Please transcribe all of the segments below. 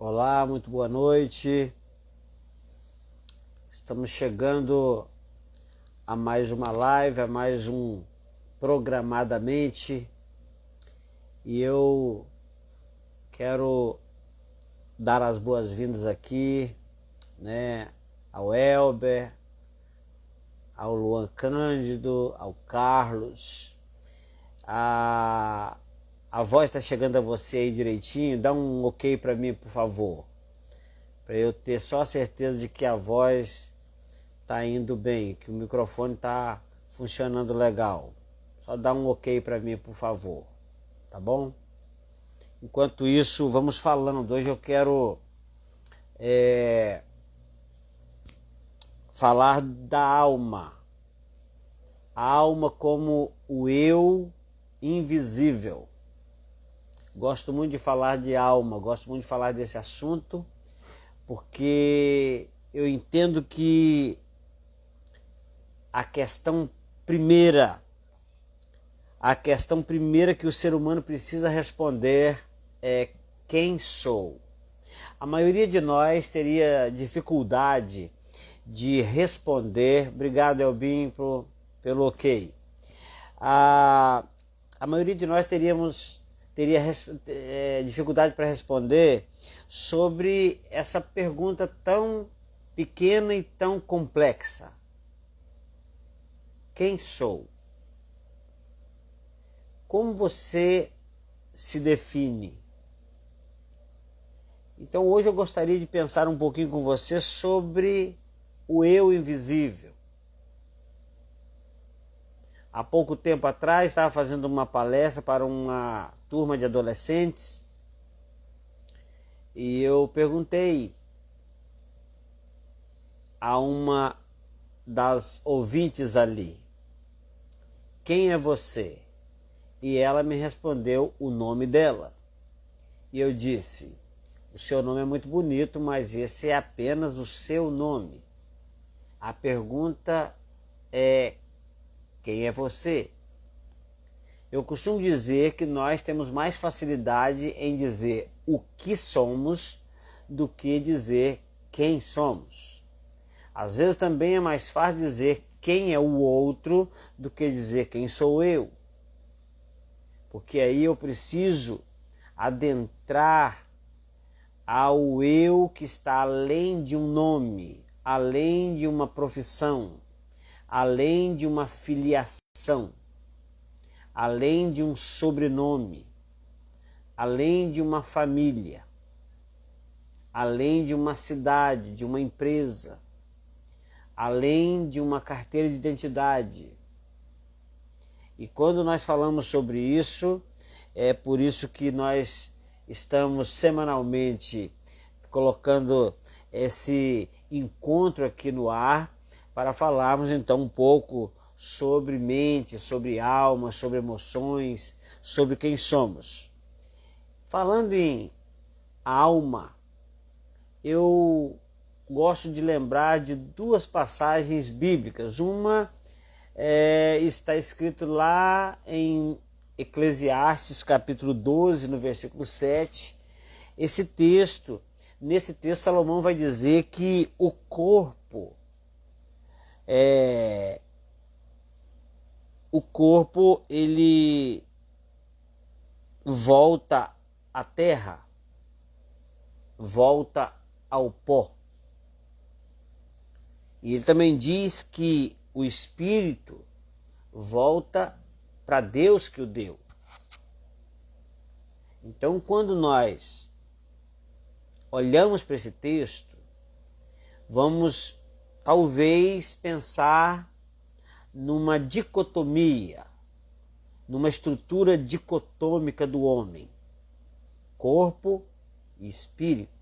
Olá, muito boa noite. Estamos chegando a mais uma live, a mais um Programadamente. E eu quero dar as boas-vindas aqui, ao Elber, ao Luan Cândido, ao Carlos. A voz está chegando a você aí direitinho? Dá um ok para mim, por favor, para eu ter só a certeza de que a voz está indo bem, que o microfone está funcionando legal. Só dá um ok para mim, por favor, tá bom? Enquanto isso, vamos falando. Hoje eu quero falar da alma. A alma como o eu invisível. Gosto muito de falar de alma, gosto muito de falar desse assunto, porque eu entendo que a questão primeira que o ser humano precisa responder é: quem sou? A maioria de nós teria dificuldade de responder. Obrigado, Elbin, pelo ok. A maioria de nós teria dificuldade para responder sobre essa pergunta tão pequena e tão complexa. Quem sou? Como você se define? Então hoje eu gostaria de pensar um pouquinho com você sobre o eu invisível. Há pouco tempo atrás estava fazendo uma palestra para uma turma de adolescentes e eu perguntei a uma das ouvintes ali: quem é você? E ela me respondeu o nome dela. E eu disse: o seu nome é muito bonito, mas esse é apenas o seu nome. A pergunta é: quem é você? Eu costumo dizer que nós temos mais facilidade em dizer o que somos do que dizer quem somos. Às vezes também é mais fácil dizer quem é o outro do que dizer quem sou eu. Porque aí eu preciso adentrar ao eu que está além de um nome, além de uma profissão, além de uma filiação, além de um sobrenome, além de uma família, além de uma cidade, de uma empresa, além de uma carteira de identidade. E quando nós falamos sobre isso, é por isso que nós estamos semanalmente colocando esse encontro aqui no ar, para falarmos então um pouco sobre mente, sobre alma, sobre emoções, sobre quem somos. Falando em alma, eu gosto de lembrar de duas passagens bíblicas. Uma está escrito lá em Eclesiastes capítulo 12, no versículo 7. Nesse texto Salomão vai dizer que o corpo ele volta à terra, volta ao pó. E ele também diz que o espírito volta para Deus que o deu. Então, quando nós olhamos para esse texto, vamos talvez pensar numa dicotomia, numa estrutura dicotômica do homem: corpo e espírito.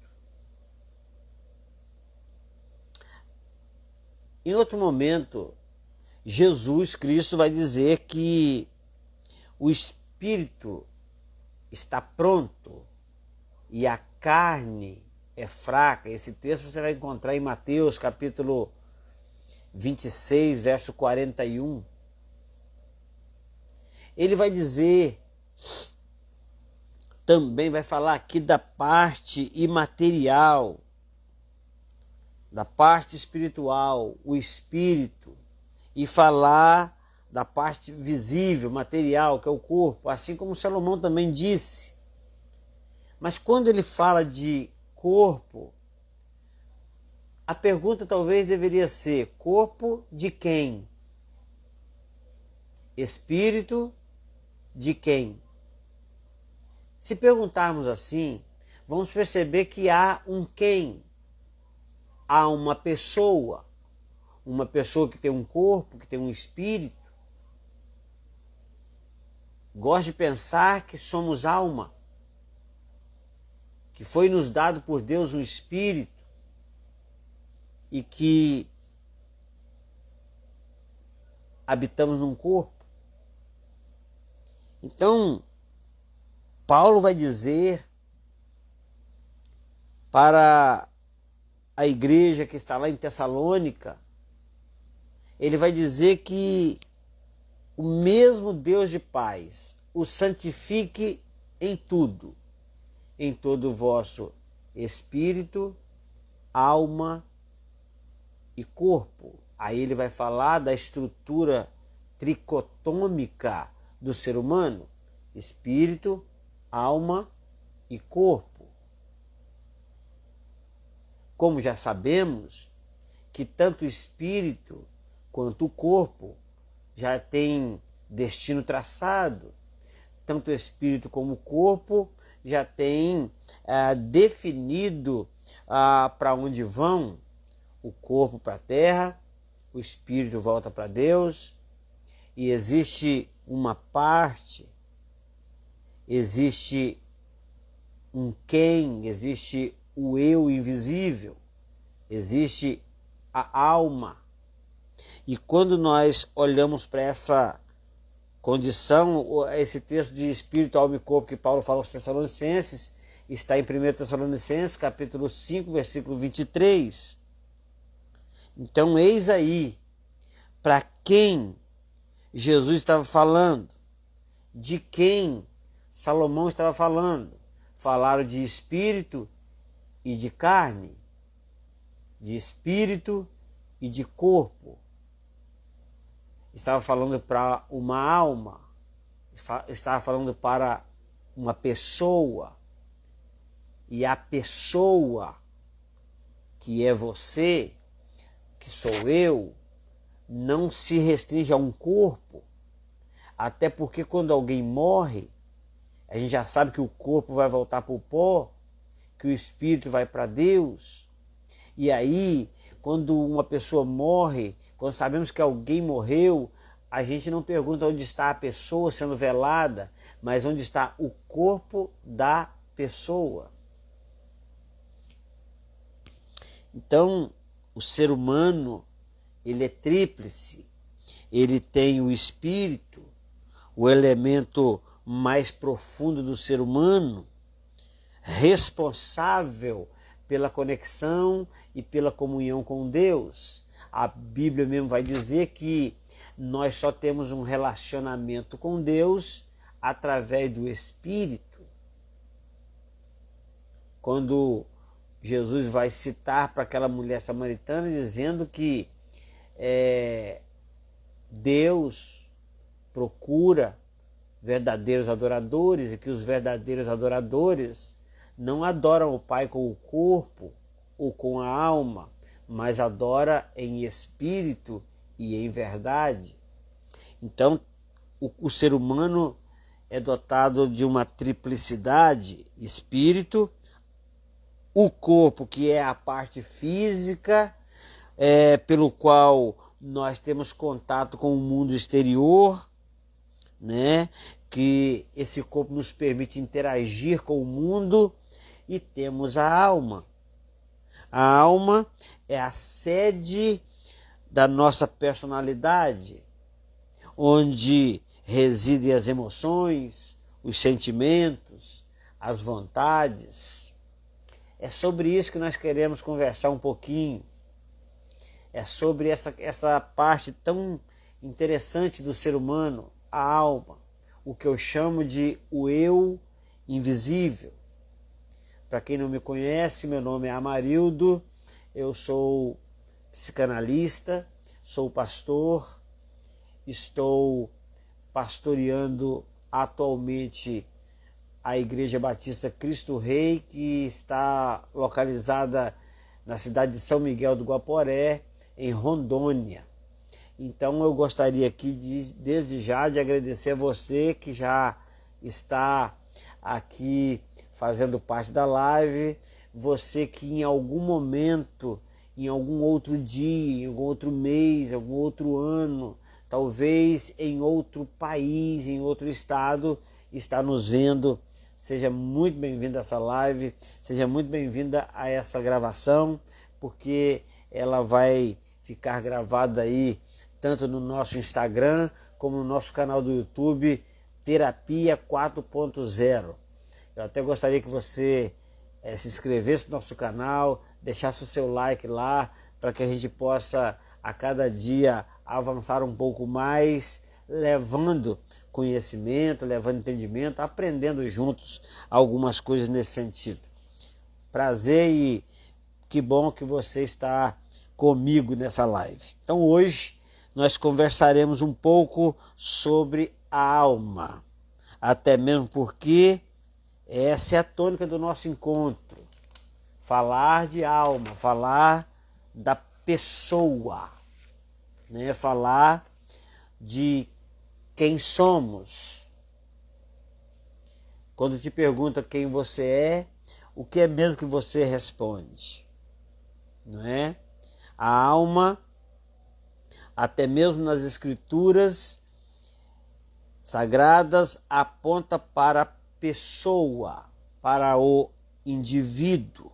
Em outro momento, Jesus Cristo vai dizer que o espírito está pronto e a carne é fraca. Esse texto você vai encontrar em Mateus capítulo 26, verso 41. Ele vai dizer também vai falar aqui da parte imaterial, da parte espiritual, o espírito, e falar da parte visível, material, que é o corpo, assim como Salomão também disse. Mas quando ele fala de corpo, a pergunta talvez deveria ser: corpo de quem? Espírito de quem? Se perguntarmos assim, vamos perceber que há um quem. Há uma pessoa que tem um corpo, que tem um espírito. Gosto de pensar que somos alma, que foi nos dado por Deus um espírito e que habitamos num corpo. Então, Paulo vai dizer para a igreja que está lá em Tessalônica, ele vai dizer que o mesmo Deus de paz o santifique em tudo, em todo o vosso espírito, alma e corpo. Aí ele vai falar da estrutura tricotômica do ser humano: espírito, alma e corpo. Como já sabemos que tanto o espírito quanto o corpo já tem destino traçado, tanto o espírito como o corpo já tem definido para onde vão. O corpo para a terra, o espírito volta para Deus, e existe uma parte, existe um quem, existe o eu invisível, existe a alma. E quando nós olhamos para essa condição, esse texto de espírito, alma e corpo que Paulo fala aos Tessalonicenses, está em 1 Tessalonicenses, capítulo 5, versículo 23. Então, eis aí para quem Jesus estava falando, de quem Salomão estava falando. Falaram de espírito e de carne, de espírito e de corpo. Estava falando para uma alma, estava falando para uma pessoa, e a pessoa que é você, que sou eu, não se restringe a um corpo, até porque quando alguém morre, a gente já sabe que o corpo vai voltar para o pó, que o espírito vai para Deus. E aí, quando uma pessoa morre, quando sabemos que alguém morreu, a gente não pergunta onde está a pessoa sendo velada, mas onde está o corpo da pessoa. Então, o ser humano, ele é tríplice. Ele tem o espírito, o elemento mais profundo do ser humano, responsável pela conexão e pela comunhão com Deus. A Bíblia mesmo vai dizer que nós só temos um relacionamento com Deus através do Espírito. Quando Jesus vai citar para aquela mulher samaritana, dizendo que Deus procura verdadeiros adoradores e que os verdadeiros adoradores não adoram o Pai com o corpo ou com a alma, mas adora em espírito e em verdade. Então, o ser humano é dotado de uma triplicidade: espírito, o corpo, que é a parte física, pelo qual nós temos contato com o mundo exterior, né? Que esse corpo nos permite interagir com o mundo, e temos a alma. A alma é a sede da nossa personalidade, onde residem as emoções, os sentimentos, as vontades. É sobre isso que nós queremos conversar um pouquinho. É sobre essa parte tão interessante do ser humano, a alma, o que eu chamo de o eu invisível. Para quem não me conhece, meu nome é Amarildo, eu sou psicanalista, sou pastor, estou pastoreando atualmente a Igreja Batista Cristo Rei, que está localizada na cidade de São Miguel do Guaporé, em Rondônia. Então eu gostaria aqui desde já de agradecer a você que já está aqui fazendo parte da live, você que em algum momento, em algum outro dia, em algum outro mês, em algum outro ano, talvez em outro país, em outro estado, está nos vendo. Seja muito bem-vindo a essa live, seja muito bem-vinda a essa gravação, porque ela vai ficar gravada aí tanto no nosso Instagram como no nosso canal do YouTube, Terapia 4.0. Eu até gostaria que você se inscrevesse no nosso canal, deixasse o seu like lá, para que a gente possa a cada dia avançar um pouco mais, levando conhecimento, levando entendimento, aprendendo juntos algumas coisas nesse sentido. Prazer e que bom que você está comigo nessa live. Então hoje nós conversaremos um pouco sobre a alma, até mesmo porque essa é a tônica do nosso encontro. Falar de alma, falar da pessoa, né? Falar de quem somos. Quando te pergunta quem você é, o que é mesmo que você responde? Não é? A alma, até mesmo nas escrituras sagradas, aponta para a pessoa, para o indivíduo.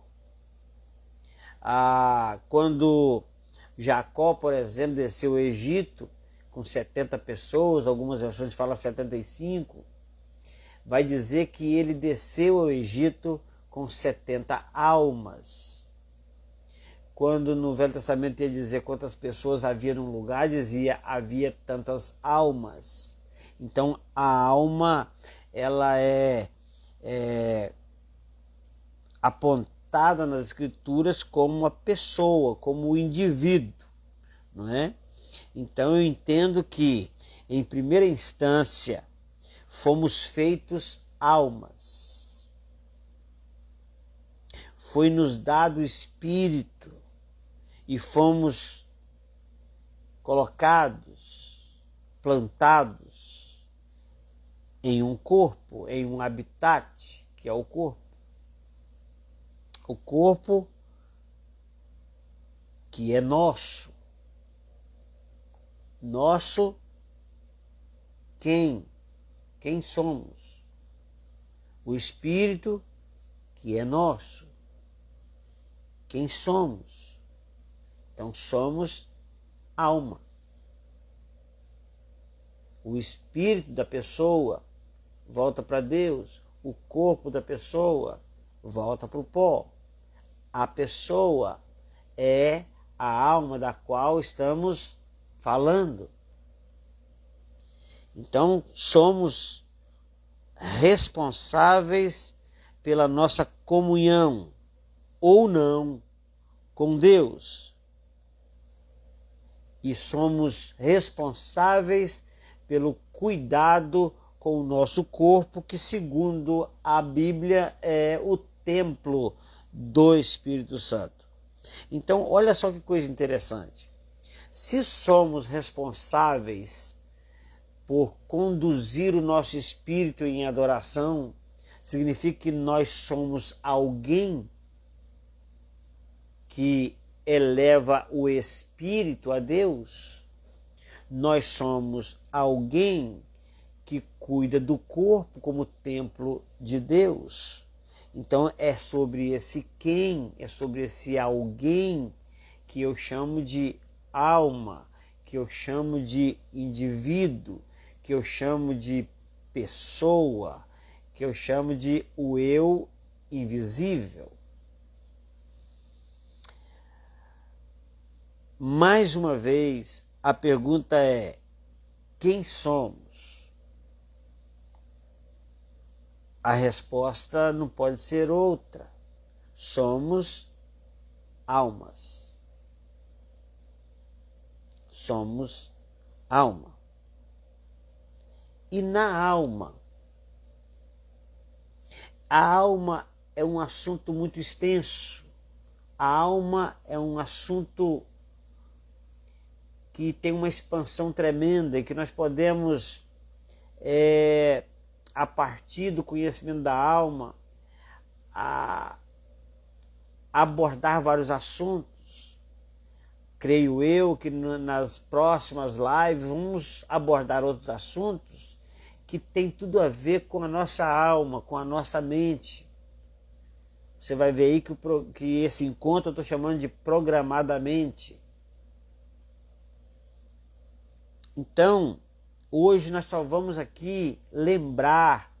Quando Jacó, por exemplo, desceu ao Egito com 70 pessoas, algumas versões falam 75, vai dizer que ele desceu ao Egito com 70 almas. Quando no Velho Testamento ia dizer quantas pessoas havia num lugar, dizia havia tantas almas. Então a alma, ela é apontada nas escrituras como uma pessoa, como um indivíduo, não é? Então eu entendo que, em primeira instância, fomos feitos almas. Foi-nos dado o espírito e fomos colocados, plantados em um corpo, em um habitat, que é o corpo. O corpo que é nosso. Nosso quem? Quem somos? O espírito que é nosso. Quem somos? Então somos alma. O espírito da pessoa volta para Deus. O corpo da pessoa volta para o pó. A pessoa é a alma da qual estamos falando. Então somos responsáveis pela nossa comunhão ou não com Deus. E somos responsáveis pelo cuidado com o nosso corpo, que segundo a Bíblia é o templo do Espírito Santo. Então, olha só que coisa interessante. Se somos responsáveis por conduzir o nosso espírito em adoração, significa que nós somos alguém que eleva o espírito a Deus. Nós somos alguém que cuida do corpo como templo de Deus. Então é sobre esse quem, é sobre esse alguém que eu chamo de alma, que eu chamo de indivíduo, que eu chamo de pessoa, que eu chamo de o eu invisível. Mais uma vez, a pergunta é: quem somos? A resposta não pode ser outra. Somos almas. Somos alma. E na alma, a alma é um assunto muito extenso. A alma é um assunto que tem uma expansão tremenda e que nós podemos, a partir do conhecimento da alma, abordar vários assuntos. Creio eu que nas próximas lives vamos abordar outros assuntos que tem tudo a ver com a nossa alma, com a nossa mente. Você vai ver aí que esse encontro eu estou chamando de programadamente. Então, hoje nós só vamos aqui lembrar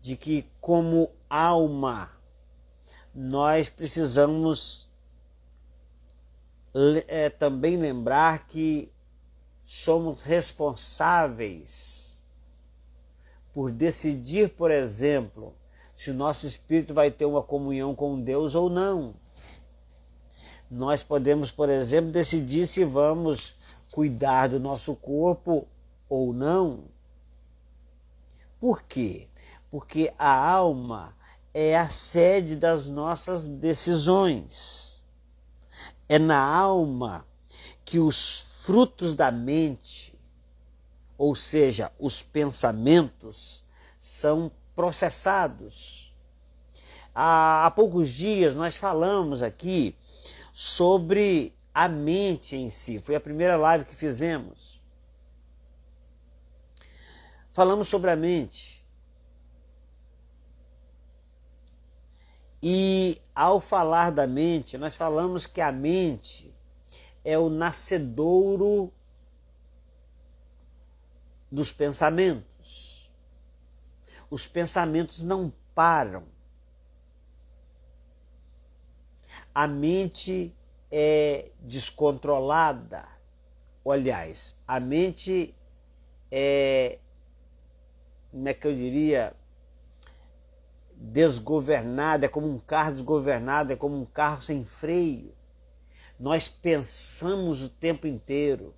de que, como alma, nós precisamos também lembrar que somos responsáveis por decidir, por exemplo, se o nosso espírito vai ter uma comunhão com Deus ou não. Nós podemos, por exemplo, decidir se vamos cuidar do nosso corpo ou não. Por quê? Porque a alma é a sede das nossas decisões. É na alma que os frutos da mente, ou seja, os pensamentos, são processados. Há poucos dias nós falamos aqui sobre a mente em si. Foi a primeira live que fizemos. Falamos sobre a mente. E ao falar da mente, nós falamos que a mente é o nascedouro dos pensamentos. Os pensamentos não param. A mente é descontrolada. Aliás, a mente é, como é que eu diria, desgovernada, é como um carro desgovernado, é como um carro sem freio. Nós pensamos o tempo inteiro.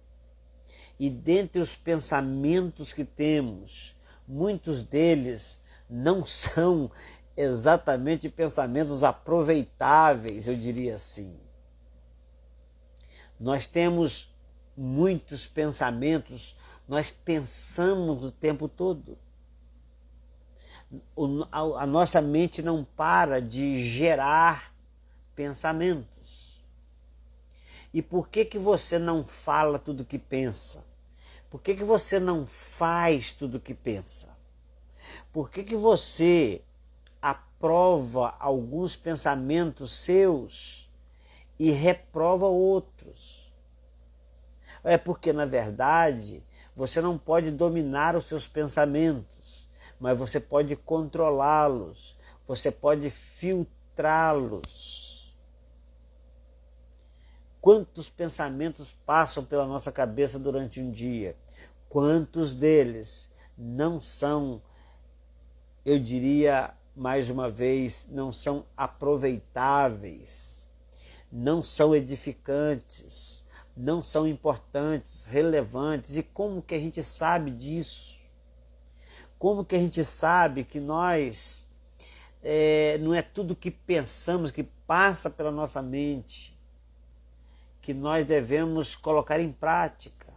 E dentre os pensamentos que temos, muitos deles não são exatamente pensamentos aproveitáveis, eu diria assim. Nós temos muitos pensamentos, nós pensamos o tempo todo. A nossa mente não para de gerar pensamentos. E por que você não fala tudo o que pensa? Por que você não faz tudo o que pensa? Por que você aprova alguns pensamentos seus e reprova outros? É porque, na verdade, você não pode dominar os seus pensamentos, mas você pode controlá-los, você pode filtrá-los. Quantos pensamentos passam pela nossa cabeça durante um dia? Quantos deles não são, eu diria mais uma vez, não são aproveitáveis, não são edificantes, não são importantes, relevantes? E como que a gente sabe disso? Como que a gente sabe que nós, não é tudo que pensamos, que passa pela nossa mente, que nós devemos colocar em prática?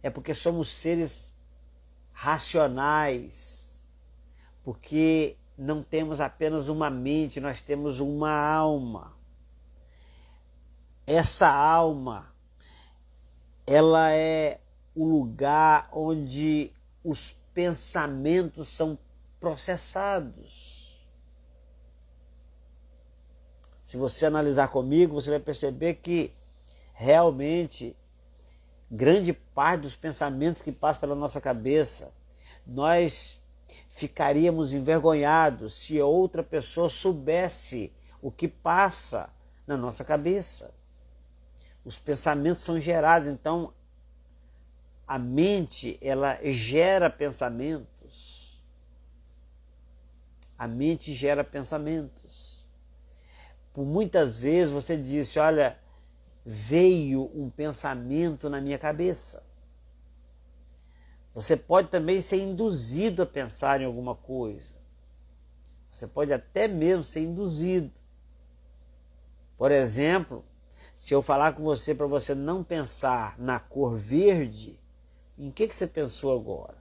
É porque somos seres racionais, porque não temos apenas uma mente, nós temos uma alma. Essa alma, ela é o lugar onde os pensamentos são processados. Se você analisar comigo, você vai perceber que realmente grande parte dos pensamentos que passam pela nossa cabeça, nós ficaríamos envergonhados se outra pessoa soubesse o que passa na nossa cabeça. Os pensamentos são gerados, então a mente, ela gera pensamentos. A mente gera pensamentos. Por muitas vezes você disse, olha, veio um pensamento na minha cabeça. Você pode também ser induzido a pensar em alguma coisa. Você pode até mesmo ser induzido. Por exemplo, se eu falar com você para você não pensar na cor verde, em que você pensou agora?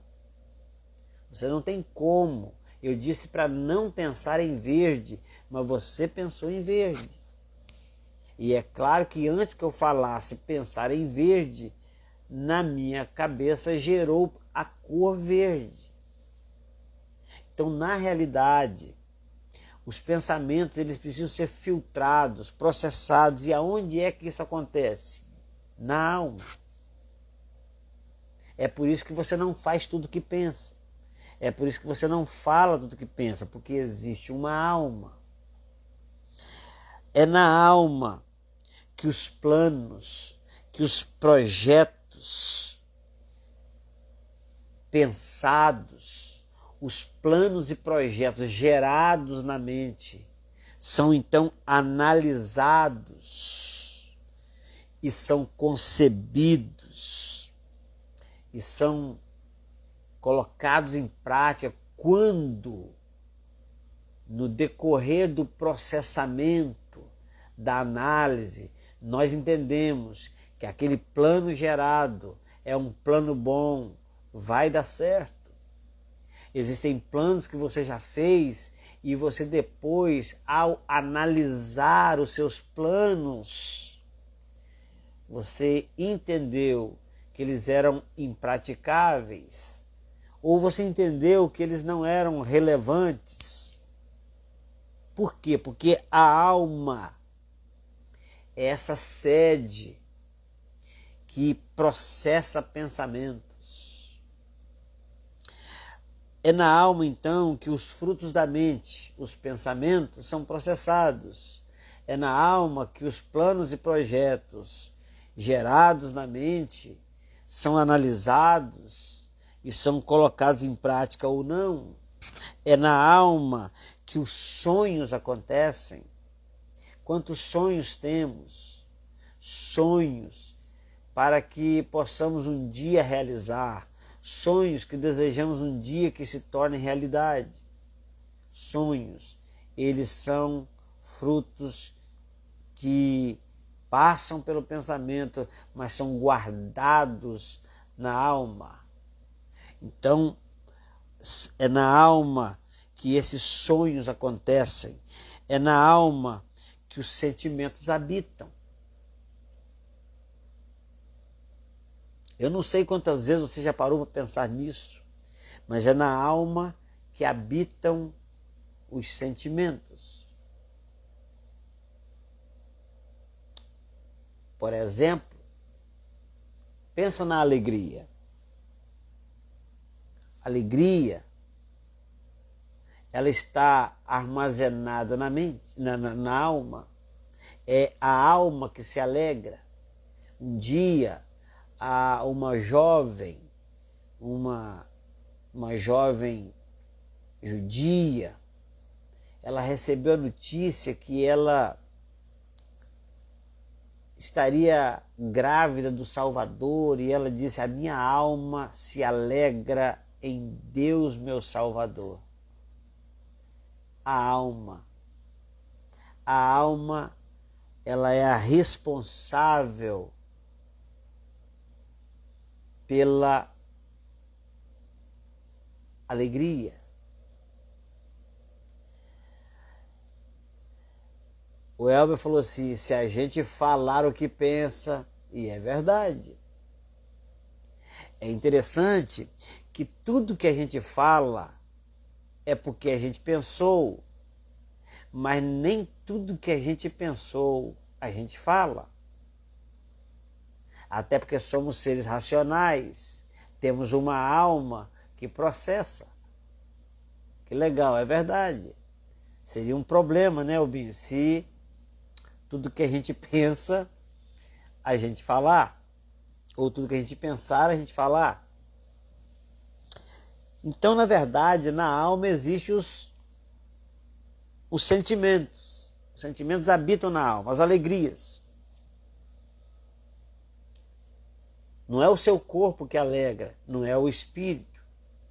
Você não tem como. Eu disse para não pensar em verde, mas você pensou em verde. E é claro que antes que eu falasse pensar em verde, na minha cabeça gerou a cor verde. Então, na realidade, os pensamentos eles precisam ser filtrados, processados. E aonde é que isso acontece? Na alma. É por isso que você não faz tudo o que pensa. É por isso que você não fala tudo o que pensa, porque existe uma alma. É na alma que os planos, que os projetos pensados, os planos e projetos gerados na mente são então analisados e são concebidos e são colocados em prática quando, no decorrer do processamento, da análise, nós entendemos que aquele plano gerado é um plano bom, vai dar certo. Existem planos que você já fez e você depois, ao analisar os seus planos, você entendeu que eles eram impraticáveis, ou você entendeu que eles não eram relevantes. Por quê? Porque a alma é essa sede que processa pensamentos. É na alma, então, que os frutos da mente, os pensamentos, são processados. É na alma que os planos e projetos gerados na mente são analisados e são colocados em prática ou não. É na alma que os sonhos acontecem. Quantos sonhos temos? Sonhos para que possamos um dia realizar. Sonhos que desejamos um dia que se tornem realidade. Sonhos, eles são frutos que passam pelo pensamento, mas são guardados na alma. Então, é na alma que esses sonhos acontecem. É na alma que os sentimentos habitam. Eu não sei quantas vezes você já parou para pensar nisso, mas é na alma que habitam os sentimentos. Por exemplo, pensa na alegria. Alegria, ela está armazenada na mente, na alma. É a alma que se alegra. Um dia, uma jovem judia, ela recebeu a notícia que ela estaria grávida do Salvador, e ela disse: a minha alma se alegra em Deus, meu Salvador. A alma, ela é a responsável pela alegria. O Elber falou assim: se a gente falar o que pensa, e é verdade. É interessante que tudo que a gente fala é porque a gente pensou, mas nem tudo que a gente pensou a gente fala. Até porque somos seres racionais, temos uma alma que processa. Que legal, é verdade. Seria um problema, né, Albinho, se tudo que a gente pensa a gente falar, ou tudo que a gente pensar a gente falar. Então, na verdade, na alma existem os sentimentos. Os sentimentos habitam na alma, as alegrias. Não é o seu corpo que alegra, não é o espírito,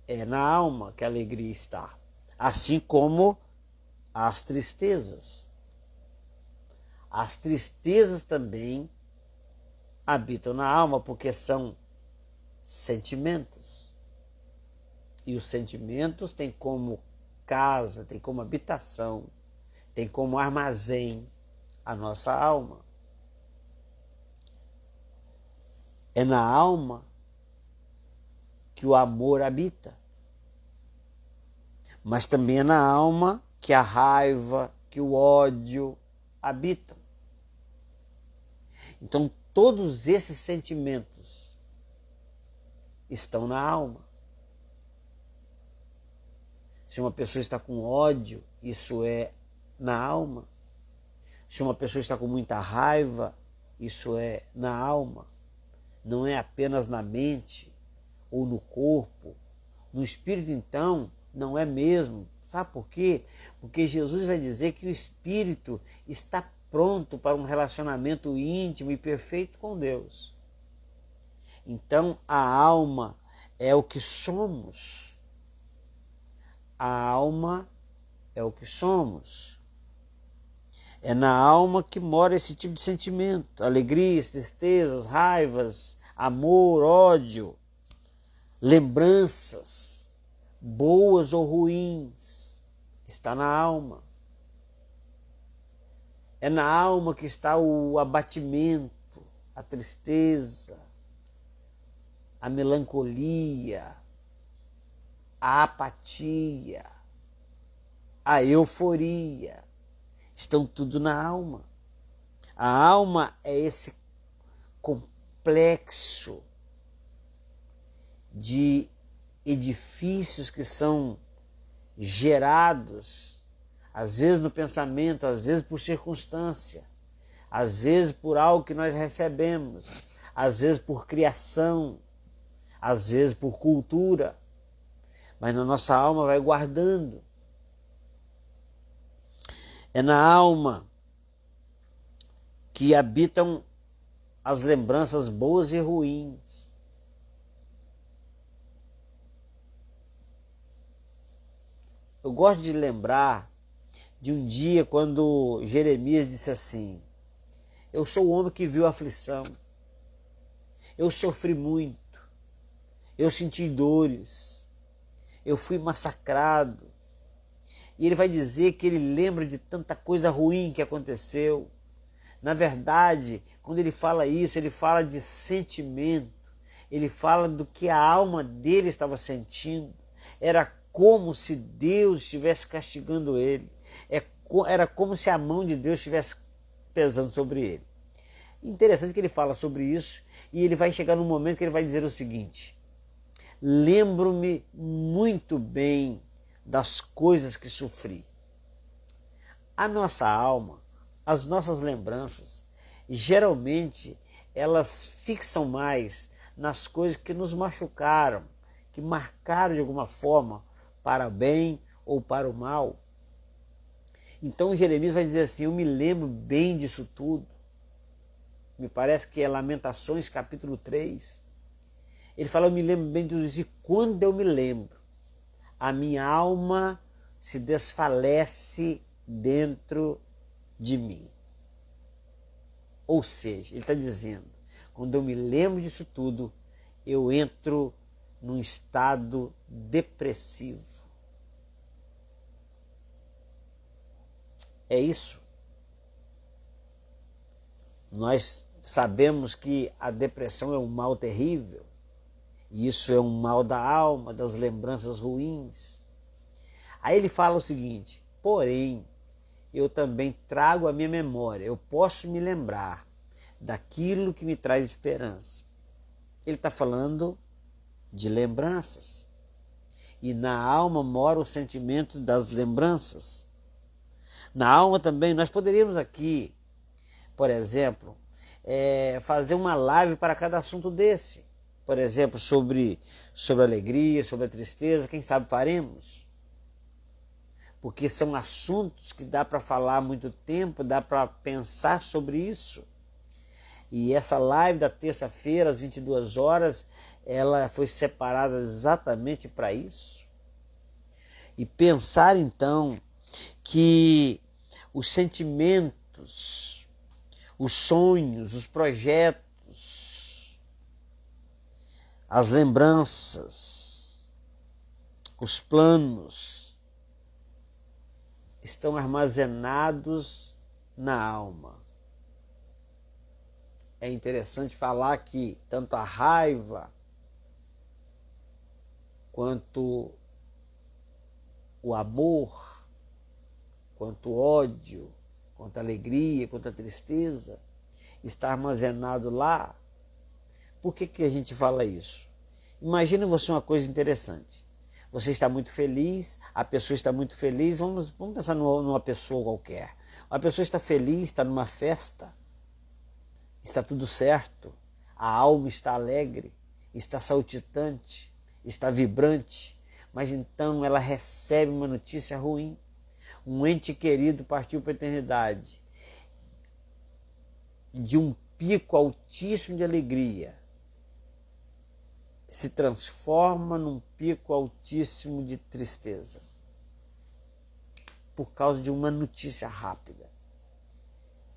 é na alma que a alegria está. Assim como as tristezas. As tristezas também habitam na alma porque são sentimentos. E os sentimentos têm como casa, têm como habitação, têm como armazém a nossa alma. É na alma que o amor habita. Mas também é na alma que a raiva, que o ódio habitam. Então, todos esses sentimentos estão na alma. Se uma pessoa está com ódio, isso é na alma. Se uma pessoa está com muita raiva, isso é na alma. Não é apenas na mente ou no corpo. No espírito, então, não é mesmo. Sabe por quê? Porque Jesus vai dizer que o espírito está pronto para um relacionamento íntimo e perfeito com Deus. Então, a alma é o que somos. A alma é o que somos. É na alma que mora esse tipo de sentimento. Alegrias, tristezas, raivas, amor, ódio, lembranças, boas ou ruins. Está na alma. É na alma que está o abatimento, a tristeza, a melancolia, a apatia, a euforia. Estão tudo na alma. A alma é esse complexo de edifícios que são gerados, às vezes no pensamento, às vezes por circunstância, às vezes por algo que nós recebemos, às vezes por criação, às vezes por cultura, mas na nossa alma vai guardando. É na alma que habitam as lembranças boas e ruins. Eu gosto de lembrar de um dia quando Jeremias disse assim: eu sou o homem que viu a aflição, eu sofri muito, eu senti dores, eu fui massacrado. E ele vai dizer que ele lembra de tanta coisa ruim que aconteceu. Na verdade, quando ele fala isso, ele fala de sentimento, ele fala do que a alma dele estava sentindo. Era como se Deus estivesse castigando ele. Era como se a mão de Deus estivesse pesando sobre ele. Interessante que ele fala sobre isso e ele vai chegar num momento que ele vai dizer o seguinte: lembro-me muito bem das coisas que sofri. A nossa alma, as nossas lembranças, geralmente elas fixam mais nas coisas que nos machucaram, que marcaram de alguma forma para o bem ou para o mal. Então Jeremias vai dizer assim: eu me lembro bem disso tudo. Me parece que é Lamentações capítulo 3. Ele fala: eu me lembro bem disso. E quando eu me lembro, a minha alma se desfalece dentro de mim. Ou seja, ele está dizendo, quando eu me lembro disso tudo, eu entro num estado depressivo. É isso. Nós sabemos que a depressão é um mal terrível. E isso é um mal da alma, das lembranças ruins. Aí ele fala o seguinte: porém, eu também trago à minha memória, eu posso me lembrar daquilo que me traz esperança. Ele está falando de lembranças. E na alma mora o sentimento das lembranças. Na alma também, nós poderíamos aqui, por exemplo, fazer uma live para cada assunto desse. Por exemplo, sobre a alegria, sobre a tristeza, quem sabe faremos. porque são assuntos que dá para falar há muito tempo, dá para pensar sobre isso. E essa live da terça-feira, às 22 horas, ela foi separada exatamente para isso. E pensar então que os sentimentos, os sonhos, os projetos, as lembranças, os planos estão armazenados na alma. É interessante falar que tanto a raiva quanto o amor, quanto o ódio, quanto a alegria, quanto a tristeza, está armazenado lá. Por que a gente fala isso? Imagina você uma coisa interessante. Você está muito feliz, a pessoa está muito feliz, vamos pensar numa pessoa qualquer. Uma pessoa está feliz, está numa festa, está tudo certo, a alma está alegre, está saltitante, está vibrante, mas então ela recebe uma notícia ruim. Um ente querido partiu para a eternidade. De um pico altíssimo de alegria, se transforma num pico altíssimo de tristeza, por causa de uma notícia rápida.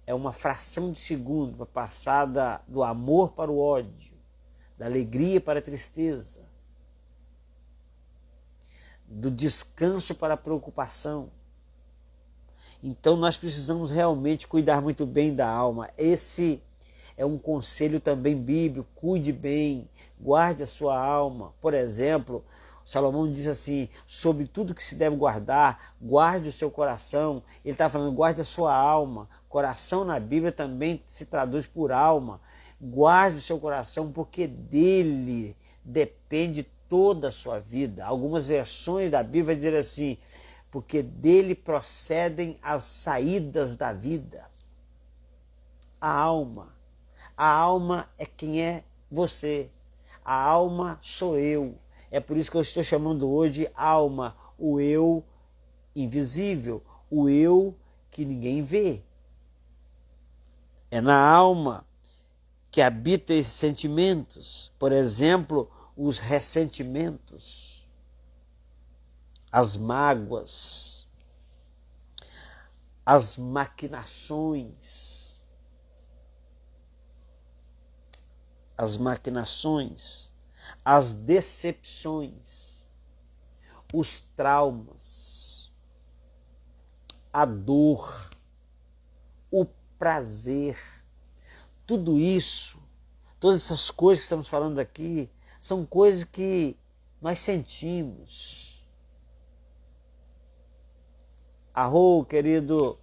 É uma fração de segundo para passar do amor para o ódio, da alegria para a tristeza, do descanso para a preocupação. Então nós precisamos realmente cuidar muito bem da alma. Esse é um conselho também bíblico: cuide bem, guarde a sua alma. Por exemplo, Salomão diz assim: sobre tudo que se deve guardar, guarde o seu coração. Ele está falando, guarde a sua alma. Coração na Bíblia também se traduz por alma. Guarde o seu coração, porque dele depende toda a sua vida. Algumas versões da Bíblia dizem assim: porque dele procedem as saídas da vida. A alma. A alma é quem é você. A alma sou eu. É por isso que eu estou chamando hoje alma, o eu invisível, o eu que ninguém vê. É na alma que habita esses sentimentos. Por exemplo, os ressentimentos, as mágoas, as maquinações, as decepções, os traumas, a dor, o prazer. Tudo isso, todas essas coisas que estamos falando aqui, são coisas que nós sentimos. Arro, querido,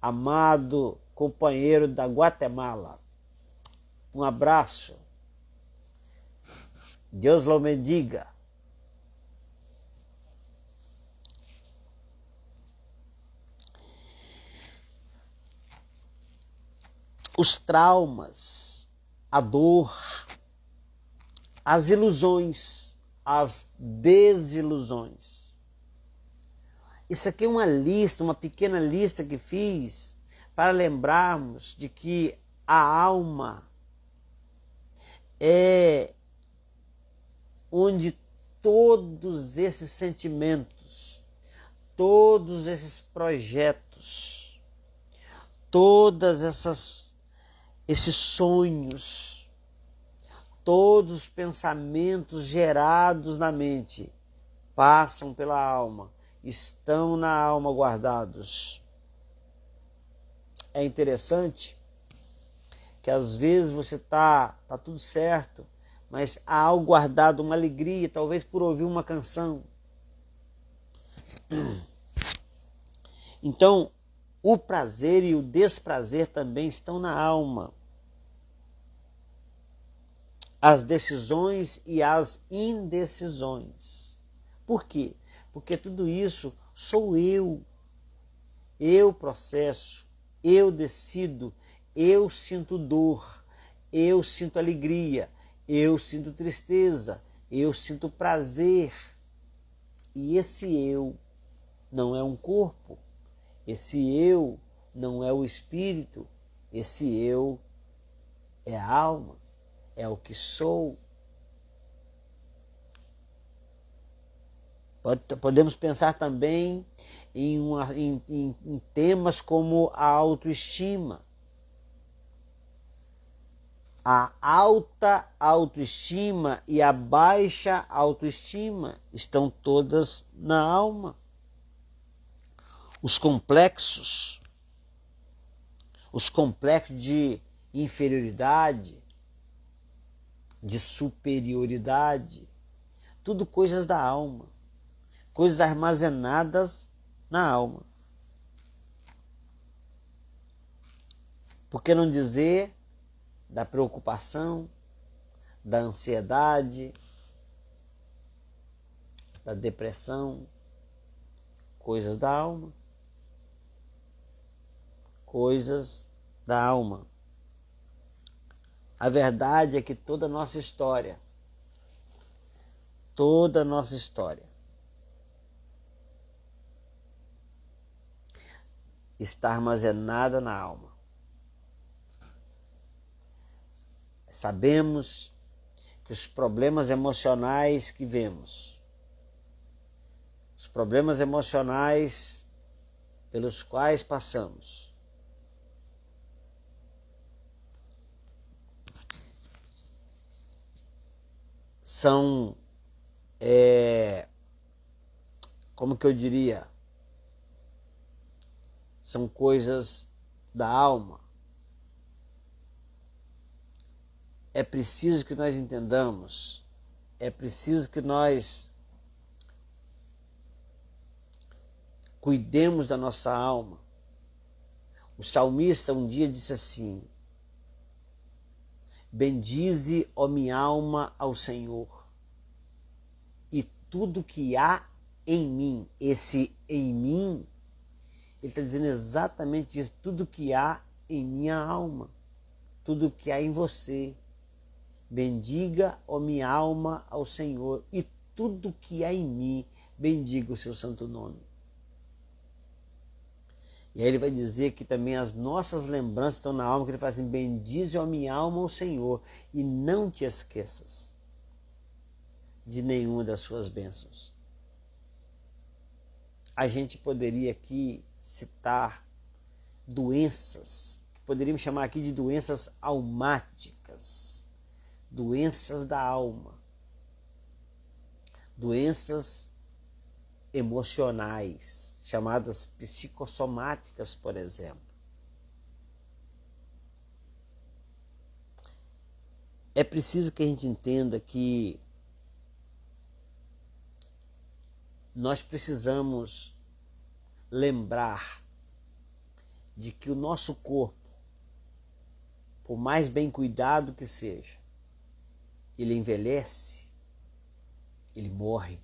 amado companheiro da Guatemala, um abraço. Deus lo bendiga. Os traumas, a dor, as ilusões, as desilusões. Isso aqui é uma lista, uma pequena lista que fiz para lembrarmos de que a alma é onde todos esses sentimentos, todos esses projetos, esses sonhos, todos os pensamentos gerados na mente passam pela alma, estão na alma guardados. É interessante que às vezes você tá tudo certo, mas há algo guardado, uma alegria, talvez por ouvir uma canção. Então, o prazer e o desprazer também estão na alma. As decisões e as indecisões. Por quê? Porque tudo isso sou eu. Eu processo, eu decido, eu sinto dor, eu sinto alegria, eu sinto tristeza, eu sinto prazer. E esse eu não é um corpo. Esse eu não é o espírito. Esse eu é a alma, é o que sou. Podemos pensar também em temas como a autoestima. A alta autoestima e a baixa autoestima estão todas na alma. Os complexos de inferioridade, de superioridade, tudo coisas da alma, coisas armazenadas na alma. Por que não dizer da preocupação, da ansiedade, da depressão, coisas da alma. Coisas da alma. A verdade é que toda a nossa história está armazenada na alma. Sabemos que os problemas emocionais que vemos, os problemas emocionais pelos quais passamos, são, como que eu diria, são coisas da alma. É preciso que nós entendamos, é preciso que nós cuidemos da nossa alma. O salmista um dia disse assim: bendize, ó minha alma, ao Senhor, e tudo que há em mim. Esse em mim, ele está dizendo exatamente isso, tudo que há em minha alma, tudo que há em você. Bendiga, ó minha alma, ao Senhor, e tudo que há em mim, bendiga o seu santo nome. E aí ele vai dizer que também as nossas lembranças estão na alma, que ele fala assim: bendize, ó minha alma, ao Senhor, e não te esqueças de nenhuma das suas bênçãos. A gente poderia aqui citar doenças, que poderíamos chamar aqui de doenças almáticas, doenças da alma, doenças emocionais, chamadas psicossomáticas, por exemplo. É preciso que a gente entenda que nós precisamos lembrar de que o nosso corpo, por mais bem cuidado que seja, ele envelhece, ele morre.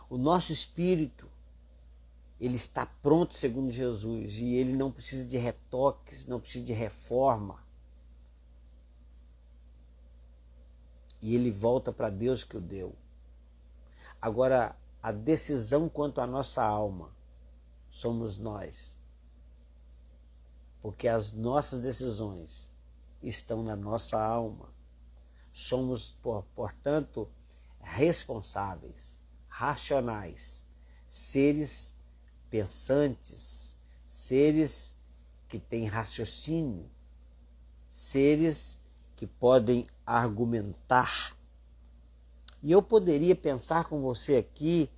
O nosso espírito, ele está pronto segundo Jesus, e ele não precisa de retoques, não precisa de reforma. E ele volta para Deus que o deu. Agora, a decisão quanto à nossa alma somos nós. Porque as nossas decisões estão na nossa alma. Somos, portanto, responsáveis, racionais, seres pensantes, seres que têm raciocínio, seres que podem argumentar. E eu poderia pensar com você aqui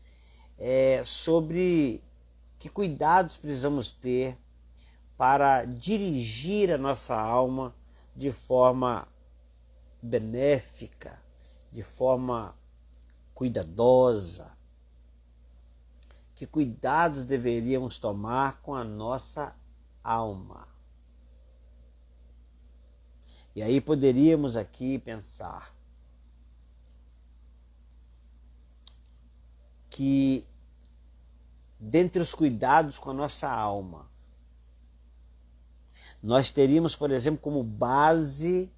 sobre que cuidados precisamos ter para dirigir a nossa alma de forma benéfica, de forma cuidadosa. Que cuidados deveríamos tomar com a nossa alma? E aí poderíamos aqui pensar que, dentre os cuidados com a nossa alma, nós teríamos, por exemplo, como base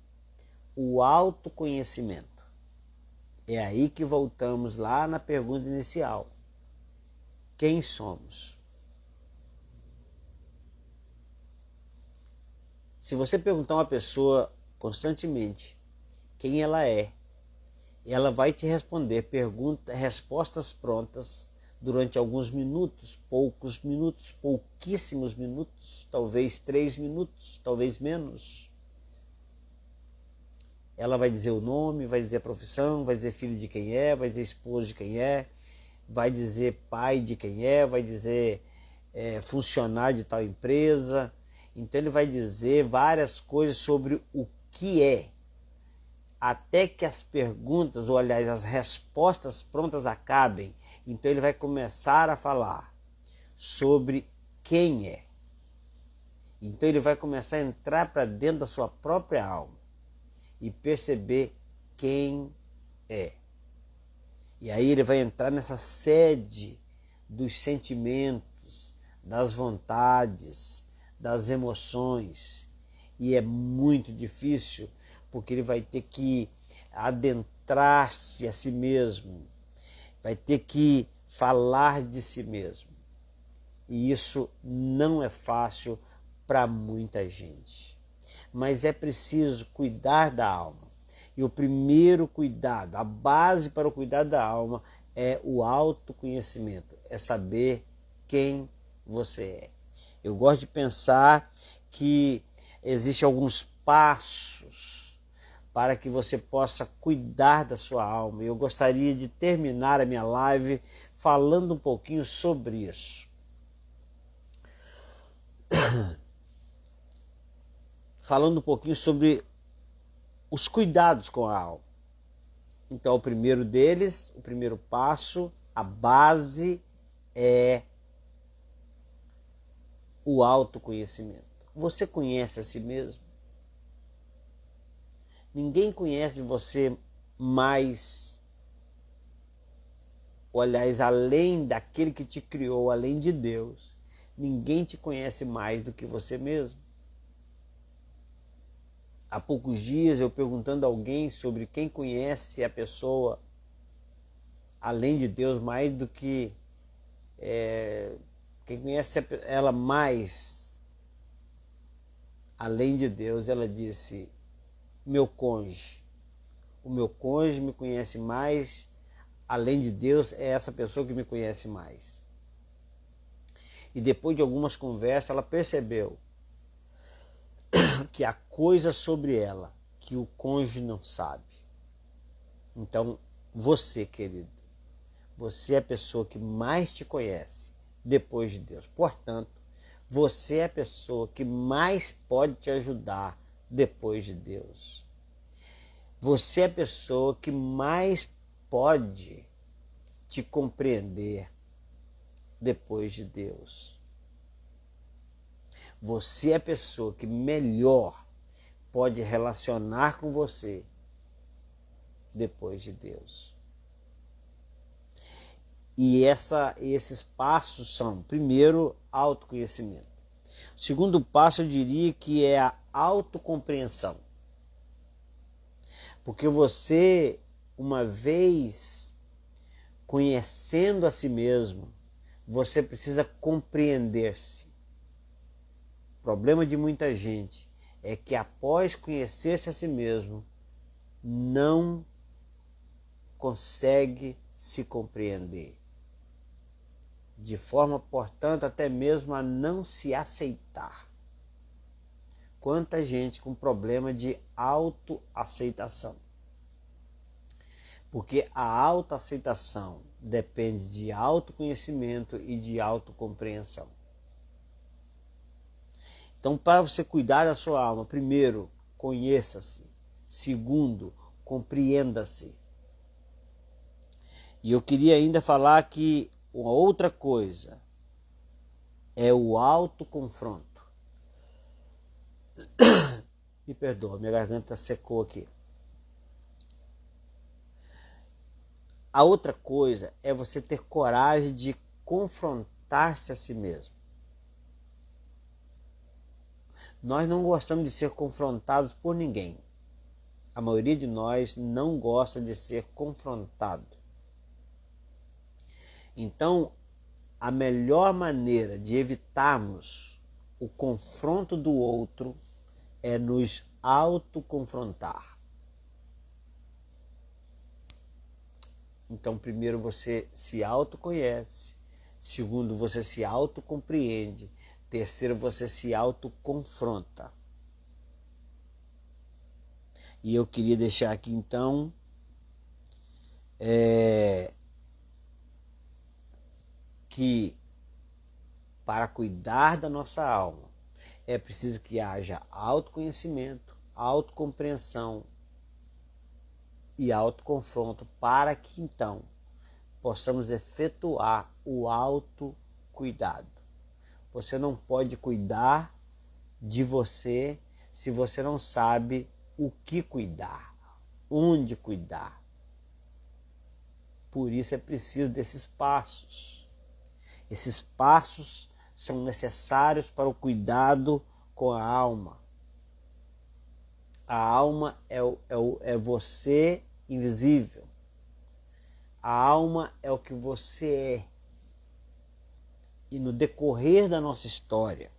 o autoconhecimento. É aí que voltamos lá na pergunta inicial. quem somos. Se você perguntar a uma pessoa constantemente quem ela vai te responder respostas prontas durante alguns minutos, poucos minutos, pouquíssimos minutos, talvez 3 minutos, talvez menos. Ela vai dizer o nome, vai dizer a profissão, vai dizer filho de quem é, vai dizer esposo de quem é, vai dizer pai de quem é, vai dizer funcionário de tal empresa. Então ele vai dizer várias coisas sobre o que é, até que as perguntas, ou aliás, as respostas prontas acabem. Então ele vai começar a falar sobre quem é. Então ele vai começar a entrar para dentro da sua própria alma e perceber quem é. E aí ele vai entrar nessa sede dos sentimentos, das vontades, das emoções. E é muito difícil, porque ele vai ter que adentrar-se a si mesmo, vai ter que falar de si mesmo. E isso não é fácil para muita gente. Mas é preciso cuidar da alma. E o primeiro cuidado, a base para o cuidado da alma é o autoconhecimento, é saber quem você é. Eu gosto de pensar que existem alguns passos para que você possa cuidar da sua alma. Eu gostaria de terminar a minha live falando um pouquinho sobre isso. Falando um pouquinho sobre os cuidados com a alma. Então, o primeiro deles, o primeiro passo, a base é o autoconhecimento. Você conhece a si mesmo? Ninguém conhece você mais, ou aliás, além daquele que te criou, além de Deus. Ninguém te conhece mais do que você mesmo. Há poucos dias eu perguntando a alguém sobre quem conhece a pessoa, além de Deus, mais do que quem conhece ela mais, além de Deus, ela disse, meu cônjuge. O meu cônjuge me conhece mais, além de Deus, é essa pessoa que me conhece mais. E depois de algumas conversas, ela percebeu que há coisas sobre ela que o cônjuge não sabe. Então, você, querido, você é a pessoa que mais te conhece depois de Deus. Portanto, você é a pessoa que mais pode te ajudar depois de Deus. Você é a pessoa que mais pode te compreender depois de Deus. Você é a pessoa que melhor pode relacionar com você depois de Deus. E esses passos são, primeiro, autoconhecimento. O segundo passo eu diria que é a autocompreensão. Porque você, uma vez conhecendo a si mesmo, você precisa compreender-se. O problema de muita gente é que após conhecer-se a si mesmo, não consegue se compreender. De forma, portanto, até mesmo a não se aceitar. Quanta gente com problema de autoaceitação. Porque a autoaceitação depende de autoconhecimento e de autocompreensão. Então, para você cuidar da sua alma, primeiro, conheça-se. Segundo, compreenda-se. E eu queria ainda falar que uma outra coisa é o autoconfronto. Me perdoa, minha garganta secou aqui. A outra coisa é você ter coragem de confrontar-se a si mesmo. Nós não gostamos de ser confrontados por ninguém. A maioria de nós não gosta de ser confrontado. Então, a melhor maneira de evitarmos o confronto do outro é nos autoconfrontar. Então, primeiro você se autoconhece, segundo você se autocompreende, terceiro você se autoconfronta. E eu queria deixar aqui então que para cuidar da nossa alma é preciso que haja autoconhecimento, autocompreensão e autoconfronto para que então possamos efetuar o autocuidado. Você não pode cuidar de você se você não sabe o que cuidar, onde cuidar. Por isso é preciso desses passos. Esses passos são necessários para o cuidado com a alma. A alma é você invisível. A alma é o que você é. E no decorrer da nossa história,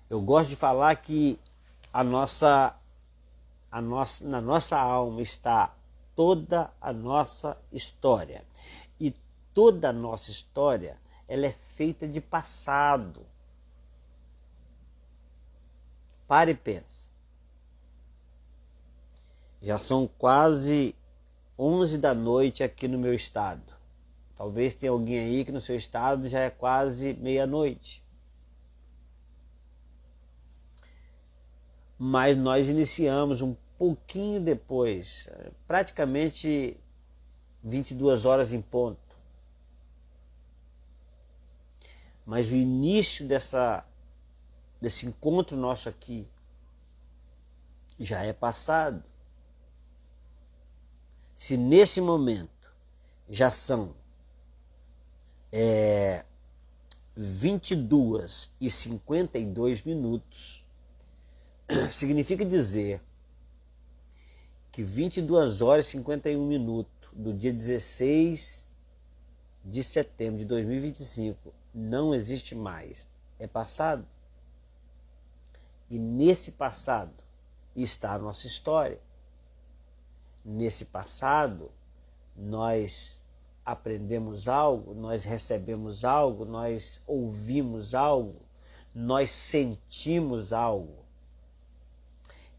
eu gosto de falar que na nossa alma está toda a nossa história. E toda a nossa história ela é feita de passado. Pare e pensa. Já são quase 11 da noite aqui no meu estado. Talvez tenha alguém aí que no seu estado já é quase meia-noite. Mas nós iniciamos um pouquinho depois, praticamente 22 horas em ponto. Mas o início desse encontro nosso aqui já é passado. Se nesse momento já são 22h52, significa dizer que 22 horas e 51 minutos do dia 16 de setembro de 2025 não existe mais. É passado. E nesse passado está a nossa história. Nesse passado nós aprendemos algo, nós recebemos algo, nós ouvimos algo, nós sentimos algo.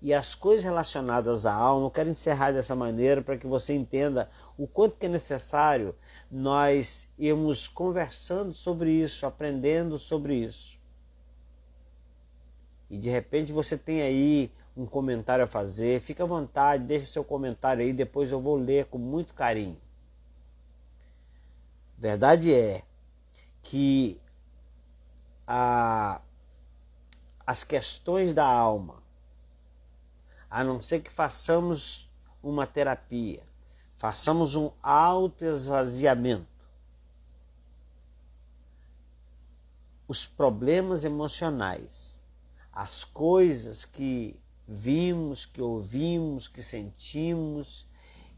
E as coisas relacionadas à alma, eu quero encerrar dessa maneira para que você entenda o quanto que é necessário nós irmos conversando sobre isso, aprendendo sobre isso. E de repente você tem aí um comentário a fazer, fica à vontade, deixa o seu comentário aí, depois eu vou ler com muito carinho. Verdade é que as questões da alma, a não ser que façamos uma terapia, façamos um autoesvaziamento, os problemas emocionais, as coisas que vimos, que ouvimos, que sentimos,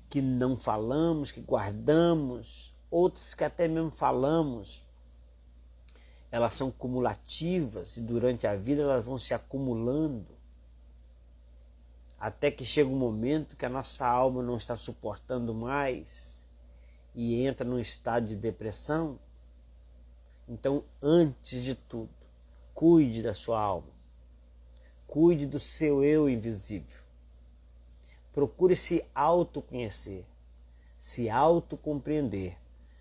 que não falamos, que guardamos, outras que até mesmo falamos, elas são cumulativas e durante a vida elas vão se acumulando até que chega um momento que a nossa alma não está suportando mais e entra num estado de depressão. Então, antes de tudo, cuide da sua alma, cuide do seu eu invisível, procure se autoconhecer, se autocompreender,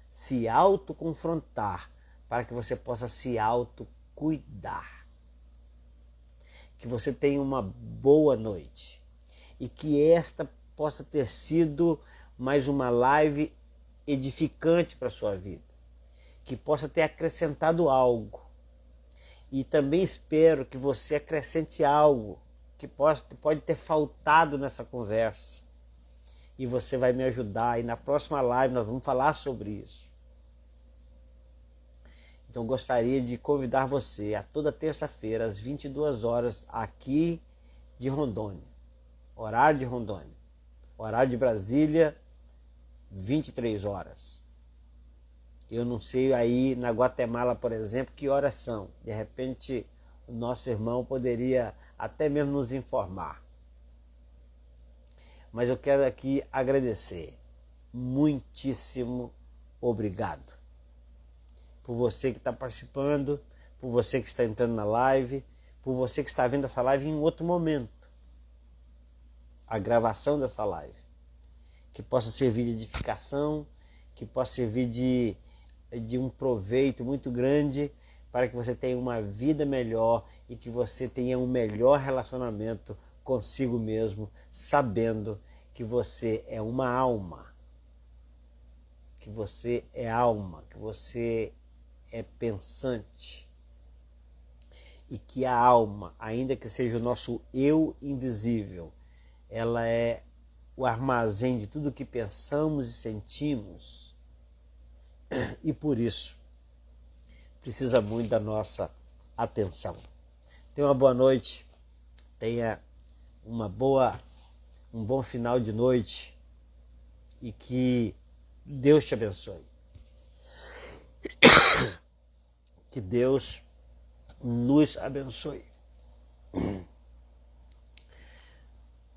se autoconfrontar, para que você possa se autocuidar. Que você tenha uma boa noite e que esta possa ter sido mais uma live edificante para a sua vida, que possa ter acrescentado algo. E também espero que você acrescente algo que pode ter faltado nessa conversa. E você vai me ajudar. E na próxima live nós vamos falar sobre isso. Então gostaria de convidar você a toda terça-feira, às 22 horas, aqui de Rondônia. Horário de Rondônia. Horário de Brasília, 23 horas. Eu não sei aí na Guatemala, por exemplo, que horas são. De repente, o nosso irmão poderia até mesmo nos informar. Mas eu quero aqui agradecer. Muitíssimo obrigado. Por você que está participando, por você que está entrando na live, por você que está vendo essa live em outro momento. A gravação dessa live. Que possa servir de edificação, que possa servir de um proveito muito grande para que você tenha uma vida melhor e que você tenha um melhor relacionamento consigo mesmo, sabendo que você é uma alma, que você é alma, que você é pensante e que a alma, ainda que seja o nosso eu invisível, ela é o armazém de tudo que pensamos e sentimos e por isso precisa muito da nossa atenção. Tenha uma boa noite, tenha um bom final de noite e que Deus te abençoe. Que Deus nos abençoe.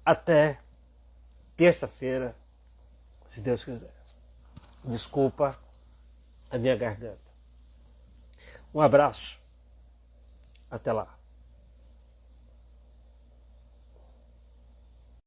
Até terça-feira, se Deus quiser. Desculpa a minha garganta. Um abraço. Até lá.